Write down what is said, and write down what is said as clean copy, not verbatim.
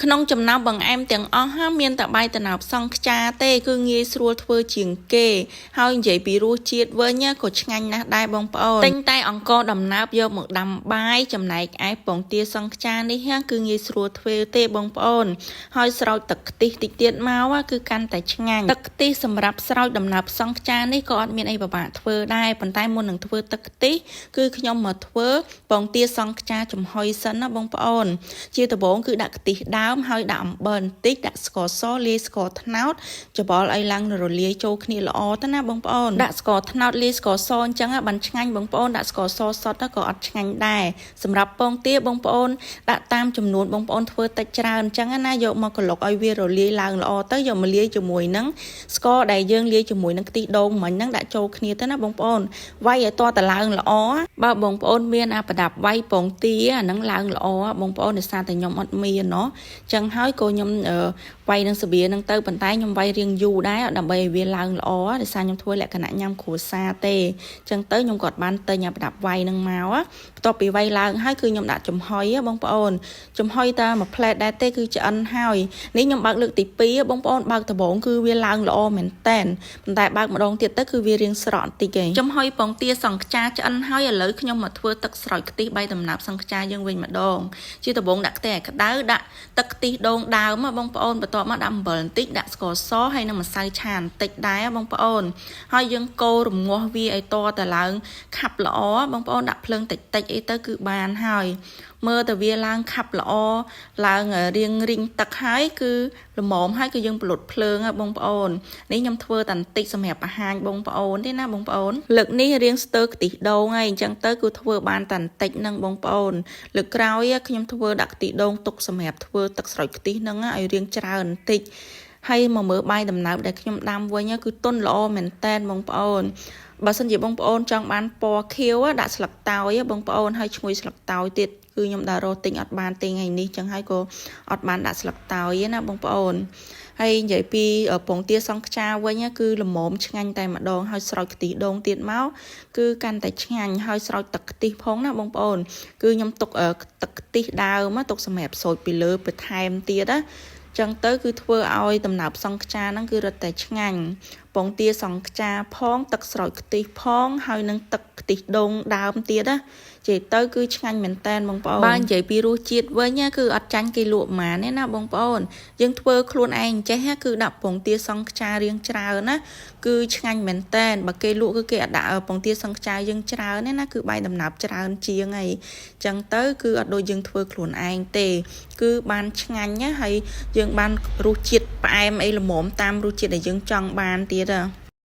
ក្នុងចំណោមបង្អែមទាំងអស់ហាមានតែបាយតំណើបសង្ខ្យាទេគឺងាយស្រួលធ្វើជាងគេហើយនិយាយពីរសជាតិវិញក៏ឆ្ងាញ់ណាស់ដែរបងប្អូនទិញតែអង្ករដំណើបយកមកដាំបាយចំណែកឯពងទាសង្ខ្យានេះគឺងាយស្រួលធ្វើទេបងប្អូនហើយស្រោចទឹកខ្ទិះតិចទៀតមកគឺកាន់តែឆ្ងាញ់ទឹកខ្ទិះសម្រាប់ស្រោចដំណើបសង្ខ្យានេះក៏អត់មានអីពិបាកធ្វើដែរប៉ុន្តែមុននឹងធ្វើទឹកខ្ទិះគឺខ្ញុំមកធ្វើពងទាសង្ខ្យាចំហុយសិនណាបងប្អូនជាដំបូងគឺដាក់ខ្ទិះដើមហើយដាក់អំបិលបន្តិចដាក់ស្ករសលាយស្ករត្នោតច្បល់ឲ្យឡើងរលាយចូលគ្នាល្អទៅណាបងប្អូនដាក់ស្ករត្នោតលាយស្ករសអញ្ចឹងបានឆ្ងាញ់បងប្អូនដាក់ស្ករសសុទ្ធក៏អត់ឆ្ងាញ់ដែរសម្រាប់ពងទាបងប្អូនដាក់តាមចំនួនបងប្អូនធ្វើតិចច្រើនអញ្ចឹងណាយកមកក្លុកឲ្យវារលាយឡើងល្អទៅយកមកលាយជាមួយនឹងស្ករដែលយើងលាយជាមួយនឹងខ្ទិះដូងមិញហ្នឹងដាក់ចូលគ្នាទៅណាបងប្អូនវាយឲ្យតតែឡើងល្អបើបងប្អូនមានប្រដាប់វាយពងទាអាហ្នឹងឡើងល្អបងប្អូនដោយសារតែខ្ញុំអត់មានណោះចឹងហើយក៏ខ្ញុំវាយនឹងសាប៊ីនឹងទៅប៉ុន្តែខ្ញុំវាយរៀងយូរដែរដើម្បីឲ្យវាឡើងល្អដោយសារខ្ញុំធ្វើលក្ខណៈញ៉ាំគ្រួសារទេចឹងទៅខ្ញុំក៏បានទិញប្រដាប់វាយនឹងមកបន្ទាប់ពីវាយឡើងហើយគឺខ្ញុំដាក់ចំហុយបងប្អូនចំហុយតែមួយផ្លែតដែរទេគឺឆ្អិនហើយនេះខ្ញុំបើកលើកទី2បងប្អូនបើកដំបូងគឺវាឡើងល្អមែនតែនប៉ុន្តែបើកម្ដងទៀតទៅគឺវារៀងស្រក់បន្តិចឯងចំហុយពងទាសង្ខ្យាឆ្អិនហើយឥឡូវខ្ញុំមកធ្វើទឹកស្រោចខ្ទិះបាយដំណើបសង្ខ្យាយើងវិញម្ដងជាដំបូងដាក់ខ្ទះឲ្យក្តៅដាក់ទឹកខ្ទិះដូងដើមបងប្អូនបន្ទាប់មកដាក់អំបិលបន្តិចដាក់ស្ករសហើយនឹងម្សៅឆាបន្តិចដែរបងប្អូនហើយយើងកូររងាស់វាឲ្យតតែឡើងខាប់ល្អបងប្អូនដាក់ភ្លើងតិចតិចអីទៅគឺបានហើយមើលតែវាឡើងខាប់ល្អឡើងរៀងរីងទឹកហើយគឺល្មមហើយគឺយើងពលុតភ្លើងបងប្អូននេះខ្ញុំធ្វើតែបន្តិចសម្រាប់បង្ហាញបងប្អូនទេណាបងប្អូនលើកនេះរៀងស្ទើរខ្ទិះដូងហើយអញ្ចឹងទៅគឺធ្វើបានតែបន្តិចហ្នឹងបងប្អូនលើកក្រោយខ្ញុំធ្វើដាក់ខ្ទិះដូងទុកសម្រាប់ធ្វើទឹកស្រោចខ្ទិះហ្នឹងឲ្យរៀងច្រើនបន្តិចហើយមកមើលបាយដំណើបដែលខ្ញុំដាំវិញគឺទន់ល្អមែនតែនបងប្អូនបើសិនជាបងប្អូនចង់បានពណ៌ខៀវដាក់ស្លឹកតើយបងប្អូនហើយឈ្ងុយស្លឹកតើយទៀតគឺខ្ញុំដើររកទិញអត់បានទេថ្ងៃនេះចឹងហើយក៏អត់បានដាក់ស្លឹកតើយណាបងប្អូនហើយនិយាយពីពងទាសង្ខ្យាវិញគឺល្មមឆ្ងាញ់តែម្ដងហើយស្រោចខ្ទិះដូងទៀតមកគឺកាន់តែឆ្ងាញ់ហើយស្រោចទឹកខ្ទិះផងណាបងប្អូនគឺខ្ញុំទុកទឹកខ្ទិះដើមទុកសម្រាប់ស្រោចពីលើបន្ថែមទៀតណាចឹងទៅគឺធ្វើឲ្យដំណើបសង្ខ្យាហ្នឹងគឺរឹតតែឆ្ងាញ់ពងទាសង្ខ្យាផងទឹកស្រោចខ្ទិះផងហើយនឹងទឹកខ្ទិះដូងដើមទៀតណានិយាយទៅគឺឆ្ងាញ់មែនតែនបងប្អូនបើនិយាយពីរសជាតិវិញគឺអត់ចាញ់គេលក់ហ្មងណាបងប្អូនយើងធ្វើខ្លួនឯងចេះគឺដាក់ពងទាសង្ខ្យារៀងច្រើនណាគឺឆ្ងាញ់មែនតែនបើគេលក់គឺគេអត់ដាក់ពងទាសង្ខ្យាយើងច្រើនណាគឺបាយដំណើបច្រើនជាងហើយចឹងទៅគឺអត់ដូចយើងធ្វើខ្លួនឯងទេគឺបានឆ្ងាញ់ណាហើយយើងបានរសជាតិផ្អែមអីល្មមតាមរសជាតិដែលយើងចង់បានទៀត